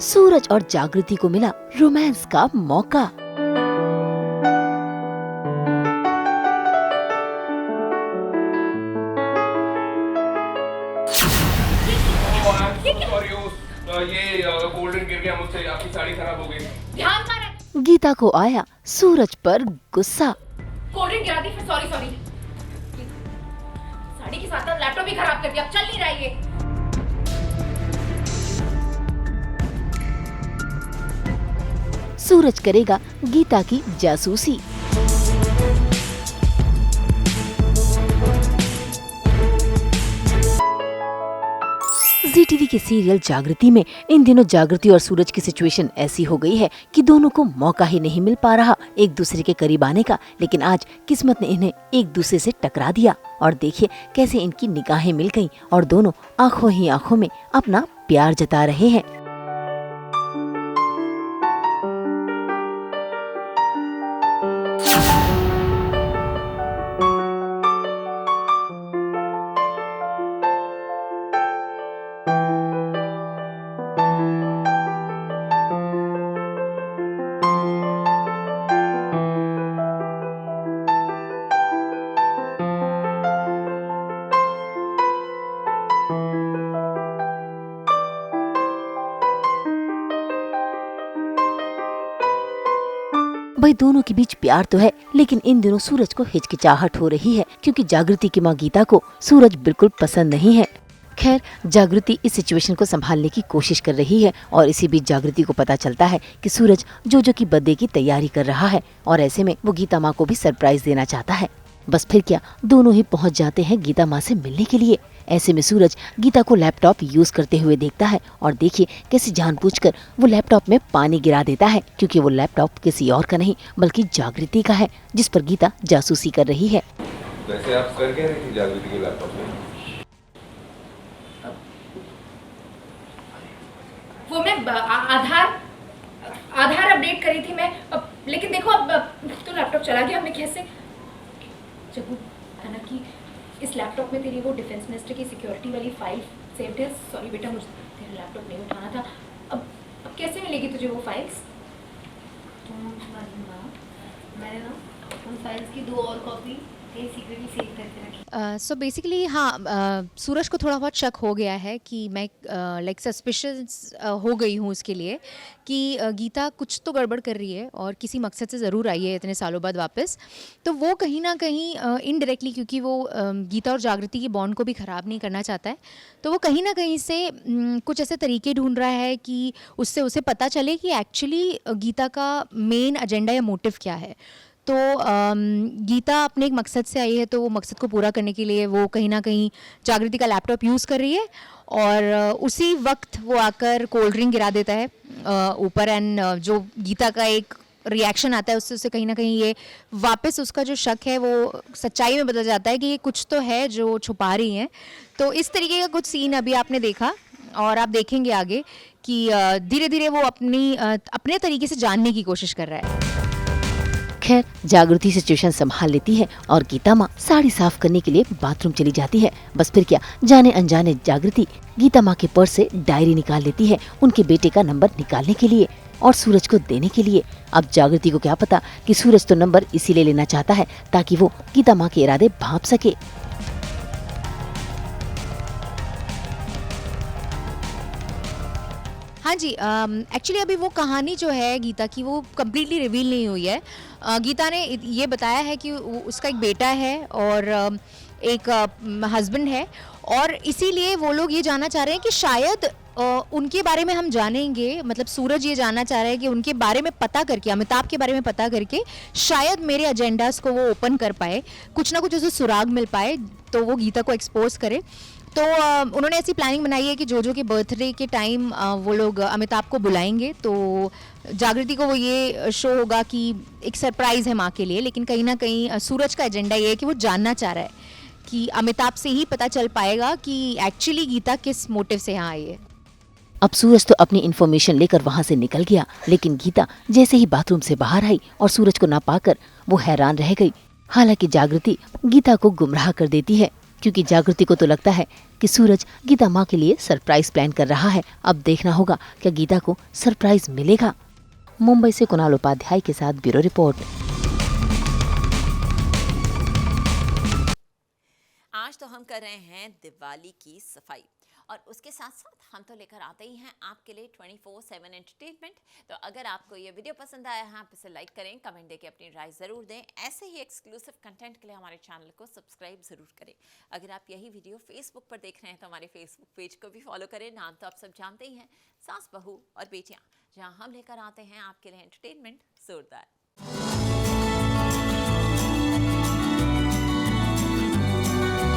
सूरज और जागृति को मिला रोमांस का मौका। ये कोल्ड ड्रिंक गिर गया मुझसे, आपकी साड़ी खराब हो गई। ध्यान मारा। गीता को आया सूरज पर गुस्सा। कोल्ड ड्रिंक गिरा दी, फिर सॉरी। साड़ी के साथ लैपटॉप भी खराब कर दिया, अब चल नहीं रहा ये। सूरज करेगा गीता की जासूसी। ZTV के सीरियल जागृति में इन दिनों जागृति और सूरज की सिचुएशन ऐसी हो गई है कि दोनों को मौका ही नहीं मिल पा रहा एक दूसरे के करीब आने का। लेकिन आज किस्मत ने इन्हें एक दूसरे से टकरा दिया और देखिए कैसे इनकी निगाहें मिल गईं और दोनों आंखों ही आंखों में अपना प्यार जता रहे हैं। भाई दोनों के बीच प्यार तो है, लेकिन इन दिनों सूरज को हिचकिचाहट हो रही है क्योंकि जागृति की माँ गीता को सूरज बिल्कुल पसंद नहीं है। खैर जागृति इस सिचुएशन को संभालने की कोशिश कर रही है और इसी बीच जागृति को पता चलता है कि सूरज जोजो की बर्थडे की तैयारी कर रहा है और ऐसे में वो गीता माँ को भी सरप्राइज देना चाहता है। बस फिर क्या, दोनों ही पहुँच जाते हैं गीता माँ से मिलने के लिए। ऐसे में सूरज गीता को लैपटॉप यूज करते हुए देखता है और देखिए कैसे जानबूझकर वो लैपटॉप में पानी गिरा देता है क्योंकि वो लैपटॉप किसी और का नहीं बल्कि जागृति का है जिस पर गीता जासूसी कर रही है। वैसे आप कर क्या रही थी जागृति के लैपटॉप में? वो मैं आधार अपडेट करी थी मैं, लेकिन देखो अब तो लैपटॉप चला गया। मैं कैसे जब है ना कि इस लैपटॉप में तेरी वो डिफेंस मिनिस्टर की सिक्योरिटी वाली फाइल सेव्ड है। सॉरी बेटा, मुझे तेरा लैपटॉप नहीं उठाना था। अब कैसे मिलेगी तुझे वो फाइल्स? मैंने ना उन फाइल्स की 2 और कॉपी सीक्रेटली सेव करके रखी। सो बेसिकली हाँ, सूरज को थोड़ा बहुत शक हो गया है कि मैं लाइक सस्पिशियस हो गई हूँ उसके लिए कि गीता कुछ तो गड़बड़ कर रही है और किसी मकसद से ज़रूर आई है इतने सालों बाद वापस। तो वो कहीं ना कहीं इनडायरेक्टली, क्योंकि वो गीता और जागृति की बॉन्ड को भी ख़राब नहीं करना चाहता है, तो वो कहीं ना कहीं से कुछ ऐसे तरीके ढूंढ रहा है कि उससे उसे पता चले कि एक्चुअली गीता का मेन एजेंडा या मोटिव क्या है। तो गीता अपने एक मकसद से आई है, तो वो मकसद को पूरा करने के लिए वो कहीं ना कहीं जागृति का लैपटॉप यूज़ कर रही है और उसी वक्त वो आकर कोल्ड ड्रिंक गिरा देता है ऊपर। एंड जो गीता का एक रिएक्शन आता है उससे कहीं ना कहीं ये वापस उसका जो शक है वो सच्चाई में बदल जाता है कि ये कुछ तो है जो छुपा रही हैं। तो इस तरीके का कुछ सीन अभी आपने देखा और आप देखेंगे आगे कि धीरे धीरे वो अपने तरीके से जानने की कोशिश कर रहा है। खैर जागृति सिचुएशन संभाल लेती है और गीता माँ साड़ी साफ करने के लिए बाथरूम चली जाती है। बस फिर क्या, जाने अनजाने जागृति गीता माँ के पर्स से डायरी निकाल लेती है उनके बेटे का नंबर निकालने के लिए और सूरज को देने के लिए। अब जागृति को क्या पता कि सूरज तो नंबर इसीलिए लेना चाहता है ताकि वो गीता माँ के इरादे भांप सके। हाँ जी, एक्चुअली अभी वो कहानी जो है गीता की वो कम्प्लीटली रिवील नहीं हुई है। गीता ने ये बताया है कि उसका एक बेटा है और एक हस्बैंड है और इसीलिए वो लोग ये जानना चाह रहे हैं कि शायद उनके बारे में हम जानेंगे, मतलब सूरज ये जानना चाह रहा है कि उनके बारे में पता करके, अमिताभ के बारे में पता करके शायद मेरे एजेंडास को वो ओपन कर पाए, कुछ ना कुछ उसे सुराग मिल पाए तो वो गीता को एक्सपोज करे। तो उन्होंने ऐसी प्लानिंग बनाई है कि जोजो के बर्थडे के टाइम वो लोग अमिताभ को बुलाएंगे तो जागृति को वो ये शो होगा कि एक सरप्राइज़ है माँ के लिए। लेकिन कहीं ना कहीं सूरज का एजेंडा ये है कि वो जानना चाह रहा है कि अमिताभ से ही पता चल पाएगा कि एक्चुअली गीता किस मोटिव से यहाँ आई है। अब सूरज तो अपनी इन्फॉर्मेशन लेकर वहाँ से निकल गया, लेकिन गीता जैसे ही बाथरूम से बाहर आई और सूरज को ना पाकर वो हैरान रह गई। हालांकि जागृति गीता को गुमराह कर देती है क्योंकि जागृति को तो लगता है कि सूरज गीता माँ के लिए सरप्राइज प्लान कर रहा है। अब देखना होगा क्या गीता को सरप्राइज मिलेगा। मुंबई से कुणाल उपाध्याय के साथ ब्यूरो रिपोर्ट। आज तो हम कर रहे हैं दिवाली की सफाई और उसके साथ साथ हम तो लेकर आते ही हैं आपके लिए 24/7 एंटरटेनमेंट। तो अगर आपको ये वीडियो पसंद आया है आप इसे लाइक करें, कमेंट देके अपनी राय ज़रूर दें। ऐसे ही एक्सक्लूसिव कंटेंट के लिए हमारे चैनल को सब्सक्राइब ज़रूर करें। अगर आप यही वीडियो फेसबुक पर देख रहे हैं तो हमारे फेसबुक पेज को भी फॉलो करें। नाम तो आप सब जानते ही हैं, सास बहू और बेटियाँ, जहाँ हम लेकर आते हैं आपके लिए एंटरटेनमेंट जोरदार।